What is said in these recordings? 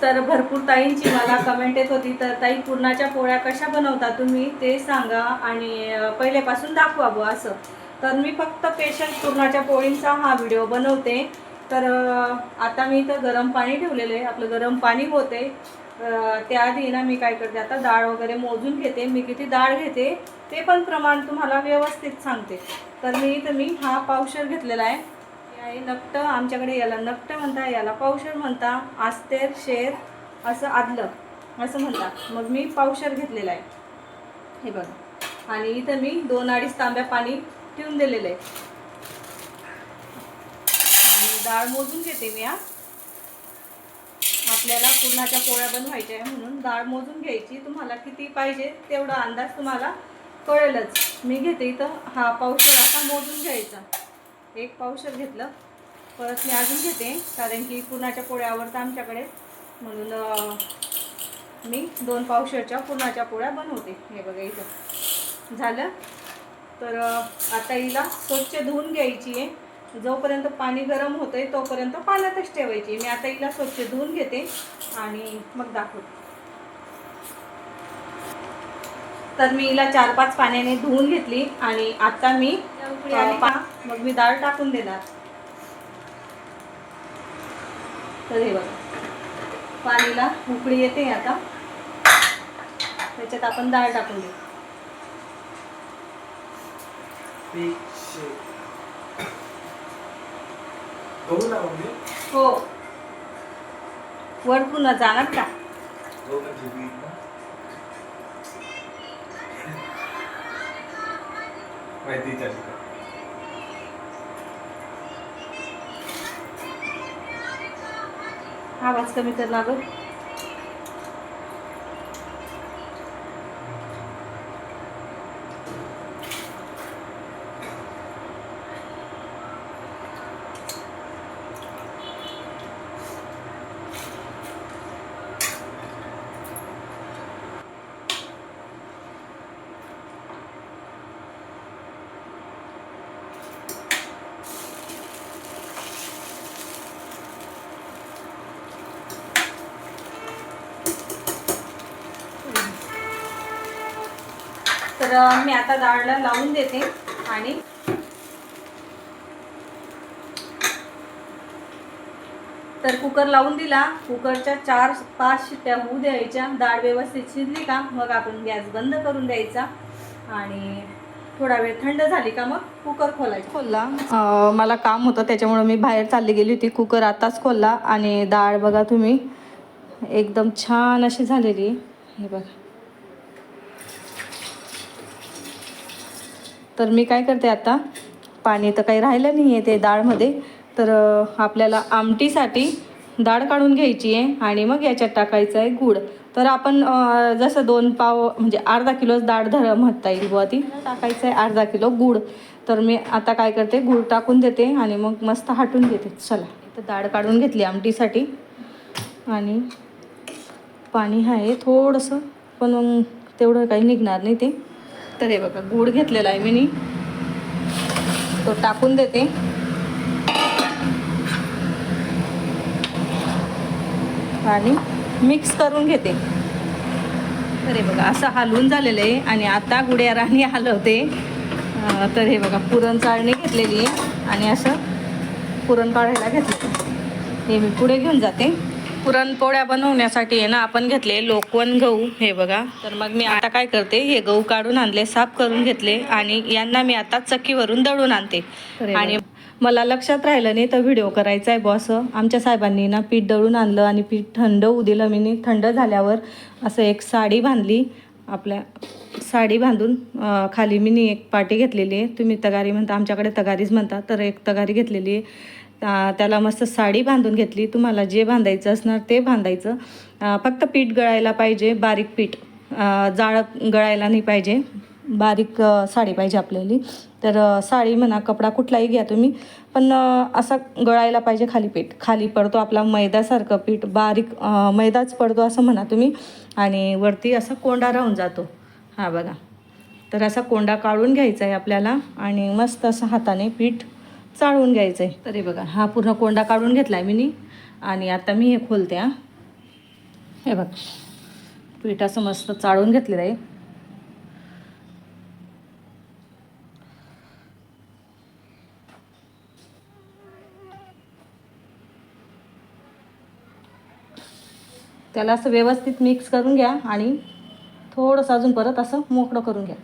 तर भरपूर ताईंची मला कमेंट येत होती, तर ताई पुरणाच्या पोळ्या कशा बनवता तुम्ही ते सांगा आणि पहिल्यापासून दाखवा बुवा असं. तर मी फक्त स्पेशल पुरणाच्या पोळींचा हा व्हिडिओ बनवते. तर आता मी इथं गरम पाणी ठेवलेलं आहे, आपलं गरम पाणी होते. त्याआधी ना मी काय करते, आता डाळ वगैरे मोजून घेते. मी किती डाळ घेते ते पण प्रमाण तुम्हाला व्यवस्थित सांगते. तर मी हा पावशेर घेतलेला आहे. आहे नकट, आमच्याकडे याला नकट म्हणता, याला पावशेर म्हणता, आस्तेर शेर असं आदलं असं म्हणतात. मग मी पावशेर घेतलेला आहे हे बघा. आणि इथं मी 2-2.5 तांब्या पाणी ठेवून दिलेलं आहे. आणि डाळ मोजून घेते मी. आपल्याला पुरणाच्या पोळ्या बनवायच्या आहे म्हणून डाळ मोजून घ्यायची. तुम्हाला किती पाहिजे तेवढा अंदाज तुम्हाला कळेलच. मी घेते इथं हा पावशेर असा मोजून घ्यायचा. 1 पावशेर घेतलं. परत मी अजून घेते, कारण की पुरणाच्या पोळ्या आवडतात आमच्याकडे, म्हणून मी 2 पावशेरच्या पुरणाच्या पोळ्या बनवते. हे बघा इथं झालं. तर आता हिला स्वच्छ धुवून घ्यायची आहे. जोपर्यंत पाणी गरम होतंय तोपर्यंत पाण्यातच ठेवायची. मी आता हिला स्वच्छ धुवून घेते आणि मग दाखवते. तर मी हिला 4-5 पाण्याने धुवून घेतली आणि आता मी मग मी डाळ टाकून देणार. तर हे बघा पाणीला उकळी येते. आता त्याच्यात आपण डाळ टाकून देऊ. हो, वर पुन्हा जाणार का? आवाज कमी कर ना गं. तर मी आता डाळला लावून देते आणि तर कुकर लावून दिला. कुकरच्या 4-5 शिट्ट्या होऊ द्यायच्या. डाळ व्यवस्थित शिजली का मग आपण गॅस बंद करून द्यायचा आणि थोडा वेळ थंड झाली का मग कुकर खोलला. मला काम होतं त्याच्यामुळे मी बाहेर चालली गेली होती. कुकर आताच खोलला आणि डाळ बघा तुम्ही एकदम छान अशी झालेली. हे बघा. तर मी काय करते, आता पाणी तर काही राहिलं नाही आहे ते डाळमध्ये. तर आपल्याला आमटीसाठी डाळ काढून घ्यायची आहे आणि मग याच्यात टाकायचं आहे गूळ. तर आपण जसं 2 पाव म्हणजे अर्धा किलोच डाळ म्हणता येईल बुवा ती, टाकायचं आहे अर्धा किलो गूळ. तर मी आता काय करते, गूळ टाकून देते आणि मग मस्त हटून घेते. चला इथं डाळ काढून घेतली आमटीसाठी आणि पाणी आहे थोडंसं, पण मग तेवढं काही निघणार नाही ते. तर हे बघा गूळ घेतलेला आहे मी, तो टाकून देते आणि मिक्स करून घेते. तर हे बघा असं हलवून झालेलं आहे आणि आता गुड्या राणी हलवते. तर हे बघा पुरण चाळणी घेतलेली आहे आणि असं पुरण काढायला घेतलं. हे मी पुढे घेऊन जाते. पुरणपोळ्या बनवण्यासाठी आहे ना आपण घेतले लोकवन गहू. हे बघा. तर मग मी आता काय करते, हे गहू काढून आणले, साफ करून घेतले आणि यांना मी आता चक्कीवरून दळून आणते. आणि मला लक्षात राहिलं नाही तर व्हिडिओ करायचा आहे बॉस. आमच्या साहेबांनी ना पीठ दळून आणलं आणि पीठ थंड होऊ दिलं. मी थंड झाल्यावर असं एक साडी बांधली. आपल्या साडी बांधून खाली मी एक पाटी घेतलेली आहे. तुम्ही तगारी म्हणता, आमच्याकडे तगारीच म्हणतात. तर एक तगारी घेतलेली आहे. त्याला मस्त साडी बांधून घेतली. तुम्हाला जे बांधायचं असणार ते बांधायचं. फक्त पीठ गळायला पाहिजे, बारीक पीठ, जाळ गळायला नाही पाहिजे. बारीक साडी पाहिजे आपल्याला. तर साडी म्हणा, कपडा कुठलाही घ्या तुम्ही, पण असा गळायला पाहिजे. खाली पीठ खाली पडतो आपला मैद्यासारखं पीठ, बारीक मैदाच पडतो असं म्हणा तुम्ही. आणि वरती असा कोंडा राहून जातो. हा बघा. तर असा कोंडा काढून घ्यायचा आहे आपल्याला आणि मस्त असं हाताने पीठ चाळून घ्यायचं आहे. तर हे बघा हा पूर्ण कोंडा काढून घेतला आहे मी आणि आता मी हे खोलते. हे बघ, पीठ असं मस्त चाळून घेतलेलं आहे. त्याला असं व्यवस्थित मिक्स करून घ्या आणि थोडंसं अजून परत असं मोकळं करून घ्या.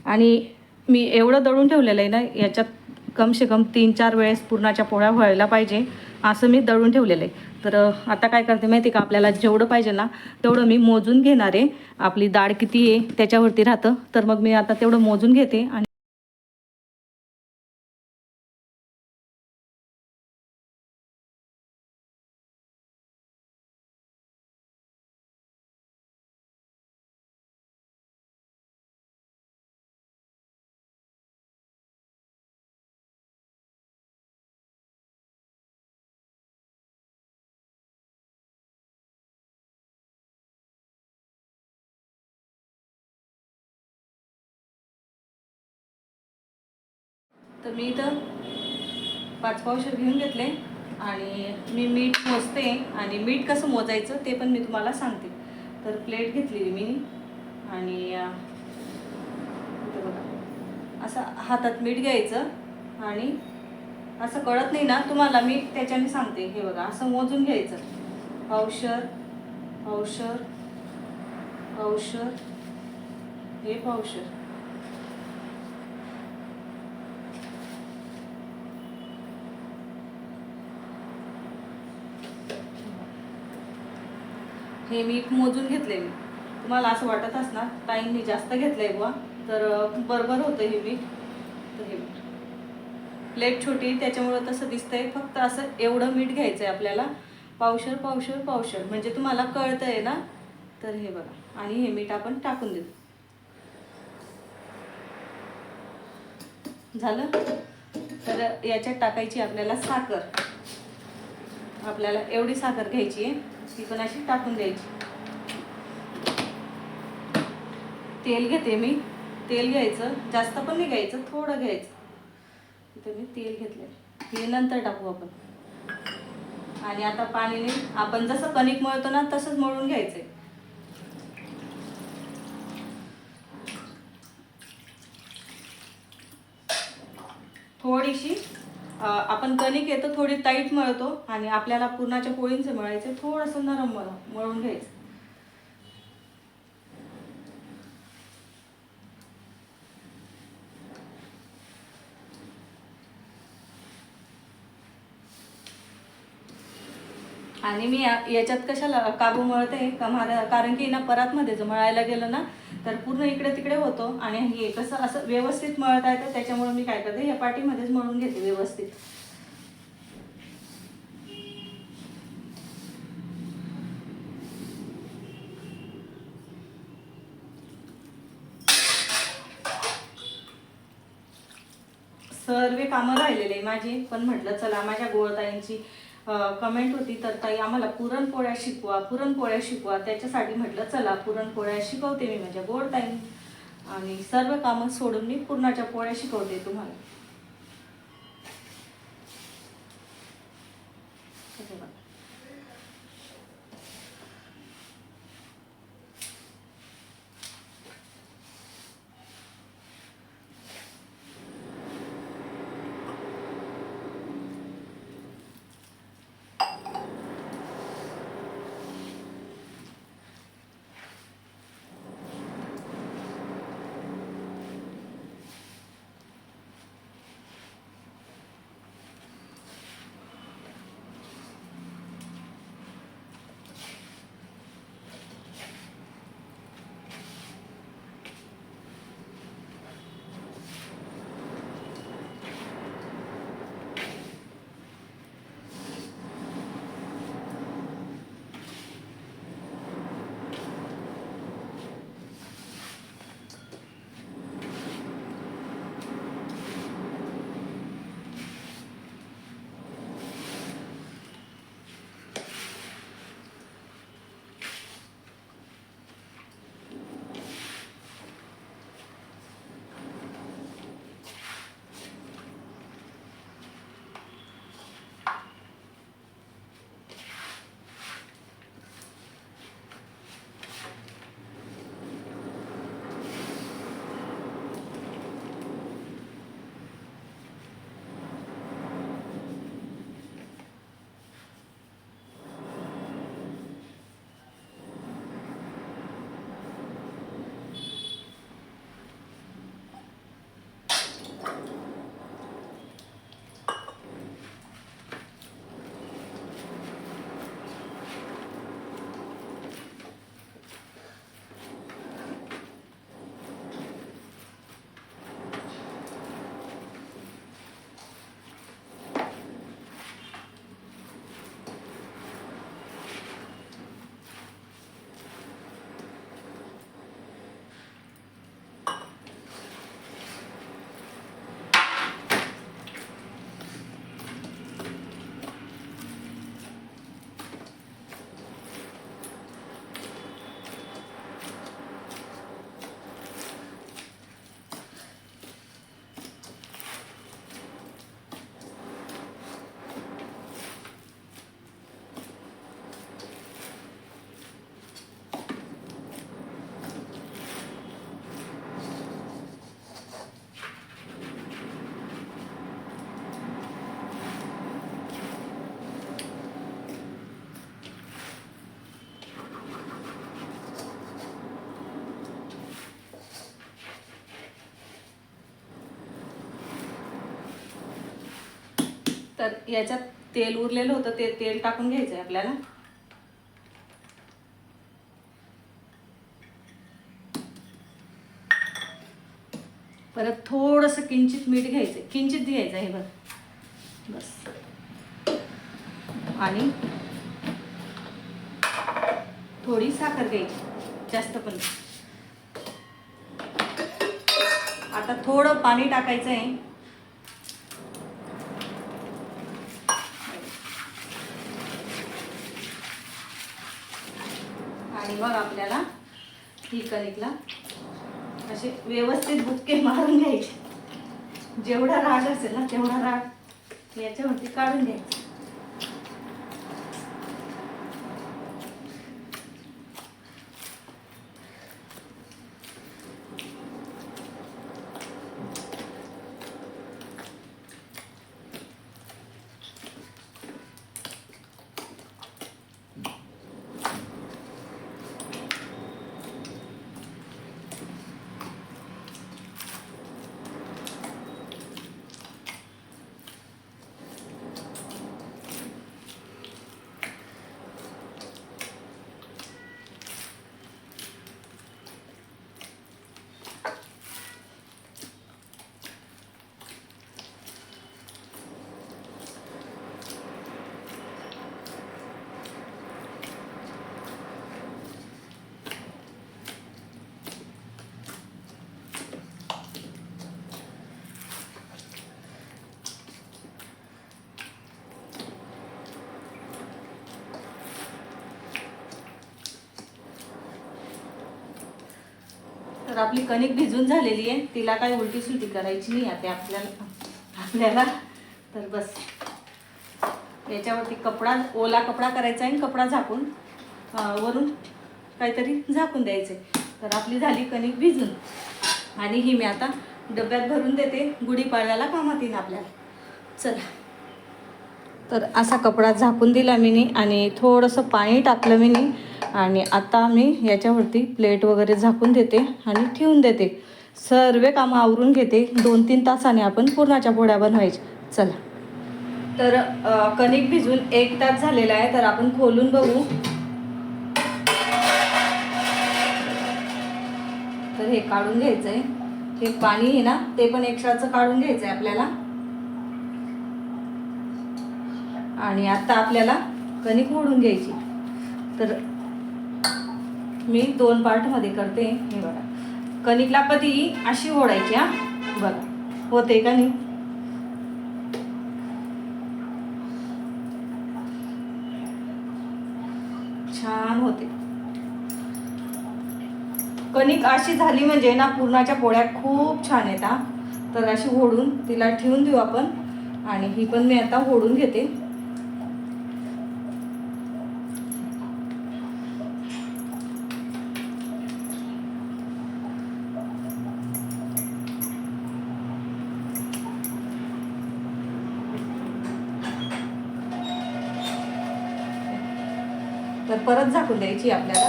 आणि मी एवढं दळून ठेवलेलं आहे ना, याच्यात कमसे कम 3-4 वेळेस पुरणाच्या पोळ्या व्हायला पाहिजे असं मी दळून ठेवलेलं आहे. तर आता काय करते माहिती का, आपल्याला जेवढं पाहिजे ना तेवढं मी मोजून घेणार आहे. आपली डाळ किती आहे त्याच्यावरती राहतं. तर मग मी आता तेवढं मोजून घेते. आणि तर मी इथं 5 पावशेर घेऊन घेतले. आणि मी मीठ मोजते आणि मीठ कसं मोजायचं ते पण मी तुम्हाला सांगते. तर प्लेट घेतलेली मी आणि इथे बघा असं हातात मीठ घ्यायचं. आणि असं कळत नाही ना तुम्हाला, मी त्याच्याने सांगते. हे बघा असं मोजून घ्यायचं. पावशेर, पावशेर, पावशेर, हे पावशेर. हे मीठ मोजून घेतले मी. तुम्हाला असं वाटत असणार ताईंनी जास्त घेतलंय बुवा, तर बरोबर होतं हे मीठ. तर हे प्लेट छोटी त्याच्यामुळं तसं दिसतंय. फक्त असं एवढं मीठ घ्यायचं आहे आपल्याला. पावशेर, पावशेर, पावशेर, म्हणजे तुम्हाला कळतंय ना. तर हे बघा, आणि हे मीठ आपण टाकून देऊ. झालं. तर याच्यात टाकायची आपल्याला साखर. आपल्याला एवढी साखर घ्यायची आहे, ती पण अशी टाकून द्यायची. तेल घेते मी. तेल घ्यायचं, जास्त पण नाही घ्यायचं, थोडं घ्यायचं. इथे मी तेल घेतलं, हे नंतर टाकू आपण. आणि आता पाणीने आपण जसं कणिक मळतो ना तसंच मळून घ्यायचंय. थोडीशी आपण कणिक येतो थोडी टाईट मळतो आणि आपल्याला पुरणाच्या पोळींचं मळायचं, थोडंसं नरम मळून घ्यायचं. आणि मी याच्यात कशाला काबू मळते कारण की ना परातमध्ये जर मळायला गेलं ना तर पूर्ण इकडे तिकडे होतो. आणि हे कसं असं व्यवस्थित मळता येतं, त्याच्यामुळे मी काय करते, या पाटीमध्येच मळून घेते व्यवस्थित. सर्व कामं राहिलेले माझी, पण म्हटलं चला माझ्या गोळताईंची कमेंट होती, तर ताई आम्हाला पुरणपोळ्या शिकवा, पुरणपोळ्या शिकवा. त्याच्यासाठी म्हटलं चला पुरणपोळ्या शिकवते मी माझ्या गोळताईं. आणि सर्व कामं सोडून मी पुरणाच्या पोळ्या शिकवते तुम्हाला. तर याच्यात तेल उरलेलं होतं, ते तेल टाकून घ्यायचं आहे आपल्याला. परत थोडंसं किंचित मीठ घ्यायचं, किंचित घ्यायचं आहे बघ, बस. आणि थोडी साखर घ्यायची, जास्त पण. आता थोडं पाणी टाकायचं आहे. आणि मग आपल्याला ही कणिकला असे व्यवस्थित बुक्के मारून घ्यायचे. जेवढा राग असेल ना तेवढा राग याच्यावरती काढून घ्यायचा. तर आपली कणिक भिजून झालेली आहे, तिला काही उलटी सुलटी करायची नाही आता आपल्याला. तर बस याच्यावरती कपडा, ओला कपडा करायचा आहे, कपडा झाकून वरून काहीतरी झाकून द्यायचे. तर आपली झाली कणिक भिजून. आणि ही मी आता डब्यात भरून देते, गुढीपाडव्याला कामात येईल आपल्याला. चला, तर असा कपडा झाकून दिला मी आणि थोडंसं पाणी टाकलं मी. आणि आता मी याच्यावरती प्लेट वगैरे झाकून देते आणि ठेवून देते. सर्व कामं आवरून घेते. 2-3 तासाने आपण पुरणाच्या पोळ्या बनवायच्या. चला, तर कणिक भिजून 1 तास झालेला आहे. तर आपण खोलून बघू. तर हे काढून घ्यायचं आहे, हे पाणी आहे ना ते पण एक्स्ट्राचं काढून घ्यायचं आहे आपल्याला. आणि आता आपल्याला कणिक ओढून घ्यायची. तर मी 2 पार्टमध्ये करते. हे बघा, कणिकला कधी अशी ओढायची, हा बघा होते का नाही. छान होते कणिक. अशी झाली म्हणजे ना पुरणाच्या पोळ्या खूप छान येतात. तर अशी ओढून तिला ठेवून देऊ आपण. आणि ही पण मी आता ओढून घेते. तर परत झाकून द्यायची आपल्याला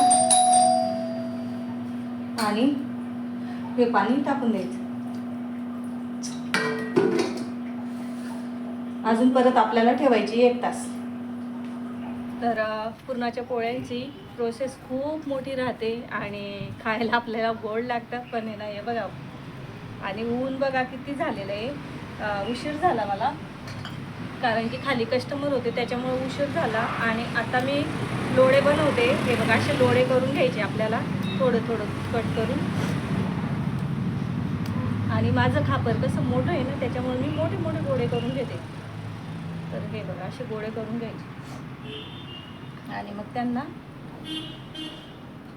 आणि हे पाणी टाकून द्यायचं. अजून परत आपल्याला ठेवायची 1 तास. तर पुरणाच्या पोळ्यांची प्रोसेस खूप मोठी राहते आणि खायला आपल्याला गोड लागतात पण आहे ना. हे बघा, आणि ऊन बघा किती झालेलं आहे. उशीर झाला मला, कारण की खाली कस्टमर होते त्याच्यामुळे उशीर झाला. आणि आता मी लोळे बनवते. हे बघा, असे लोळे करून घ्यायचे आपल्याला, थोडं थोडं कट करून. आणि माझं खापर कसं मोठं आहे ना त्याच्यामुळे मी मोठे मोठे गोळे करून घेते. तर हे बघा, असे गोळे करून घ्यायचे. आणि मग त्यांना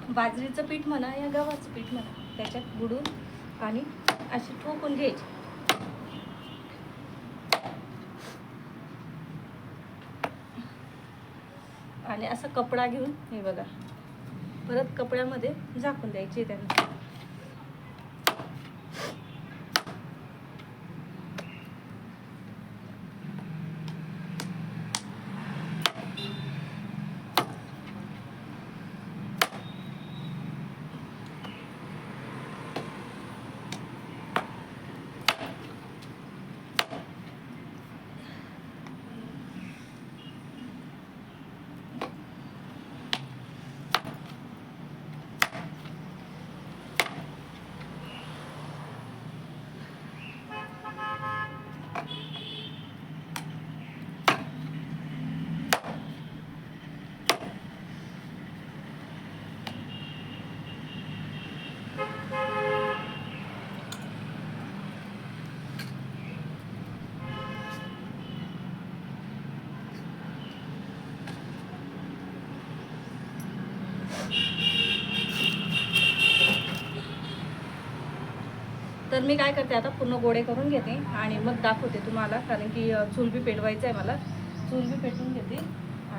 बाजरीचं पीठ म्हणा या गव्हाचं पीठ म्हणा त्याच्यात बुडून आणि असे ठोकून घ्यायचे. आणि असं कपडा घेऊन हे बघा परत कपड्यामध्ये झाकून द्यायचे त्यांना. तर मी काय करते आता पूर्ण गोळे करून घेते आणि मग दाखवते तुम्हाला, कारण की चूल बी पेटवायचं आहे मला. चूल बी पेटवून घेते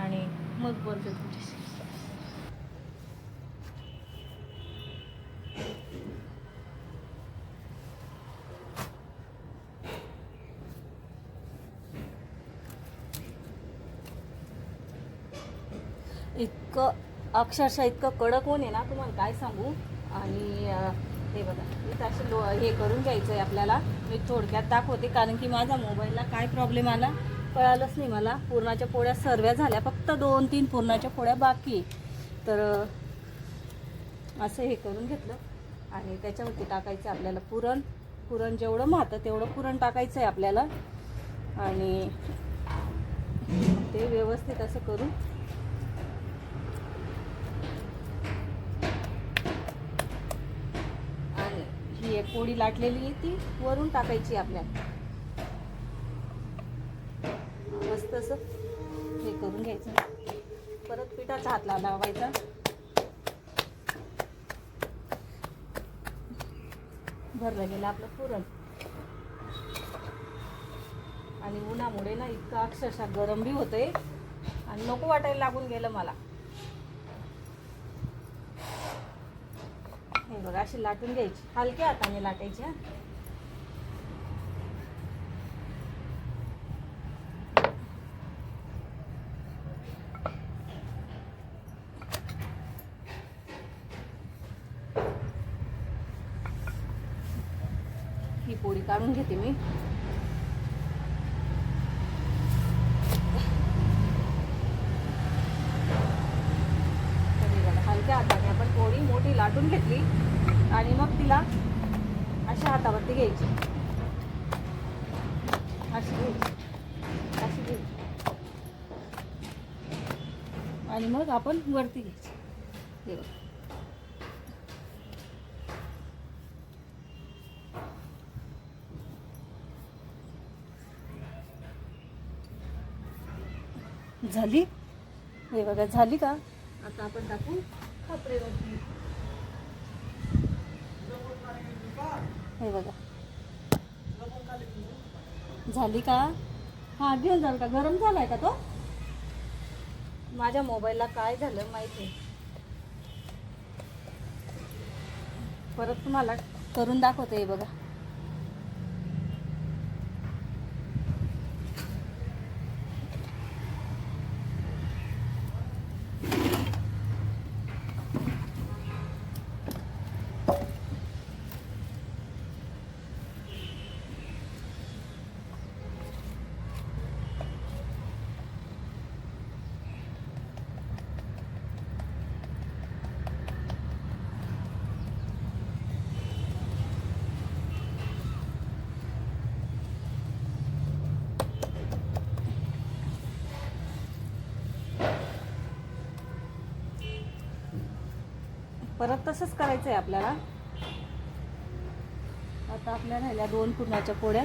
आणि मग बोलते तुमच्याशी. इतकं अक्षरशः इतकं कडक ऊन आहे ना, तुम्हाला काय सांगू. आणि हे बघा इथं असे हे करून घ्यायचं आहे आपल्याला. मी थोडक्यात दाखवते, कारण की माझ्या मोबाईलला काय प्रॉब्लेम आला कळालंच नाही मला. पुरणाच्या पोळ्या सर्व झाल्या, फक्त 2-3 पुरणाच्या पोळ्या बाकी. तर असं हे करून घेतलं आणि त्याच्यावरती टाकायचं आपल्याला पुरण. पुरण जेवढं मातं तेवढं पुरण टाकायचं आहे आपल्याला. आणि ते व्यवस्थित असं करून ही एक पोळी लाटलेली आहे ती वरून टाकायची आपल्याला. मस्त असं हे करून घ्यायचं. परत पिठाचा हात लावायचा. भरलं गेलं आपलं पुरण. आणि उन्हामुळे ना इतकं अक्षरशः गरम बी होतंय आणि नको वाटायला लागून गेलं मला. हे बघा अशी लाटून घ्यायची, हलक्या हाताने लाटायची. ही पोळी काढून घेते मी. हलक्या हाताने आपण पोळी मोठी लाटून घेतली आणि मग तिला अशा हातावरती घ्यायची, अशी घ्यायची, अशी घ्यायची आणि मग आपण वरती घ्यायची. हे बघा झाली. हे बघा झाली का. आता आपण टाकू खापरेवरती. हे बघा झाली का. हा घेऊन जाल का. गरम झालाय का तो. माझ्या मोबाईलला काय झालं माहिती. परत तुम्हाला करून दाखवते. हे बघा परत तसंच करायचं आहे आपल्याला. आता आपल्या राहिल्या 2 पुरणाच्या पोळ्या.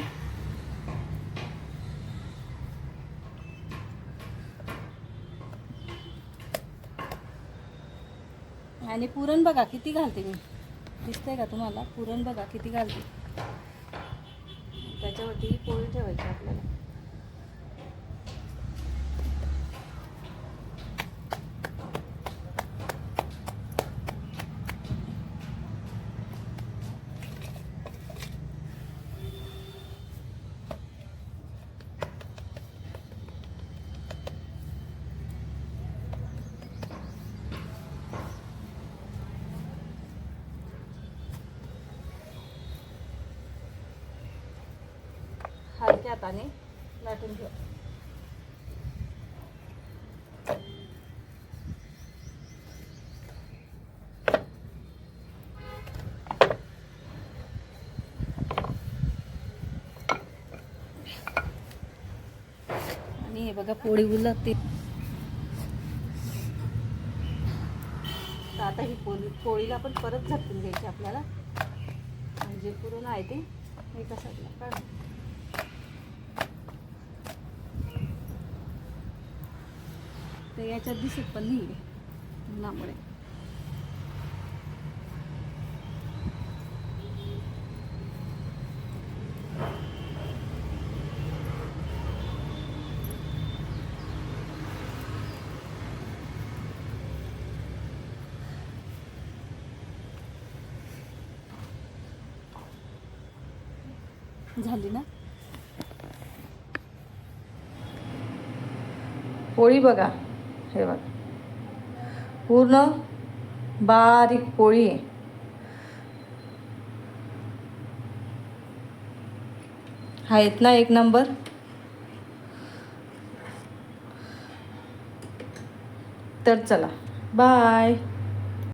आणि पुरण बघा किती घालते मी. दिसतंय का तुम्हाला. पुरण बघा किती घालते. त्याच्यावरती पोळी ठेवायची आपल्याला. हलक्या हाताने लाटून घ्या. आणि हे बघा पोळी उलटते. तर आता ही पोळीला पण परत झटकून घ्यायची आपल्याला. आणि जे पुरण आहे ते एका साईडला काढ. तर याच्यात दिसत पण नाही उन्हामुळे. झाली ना पोळी बघा, हे बघा पूर्ण बारीक पोळी आहे. आहेत ना एक नंबर. तर चला बाय.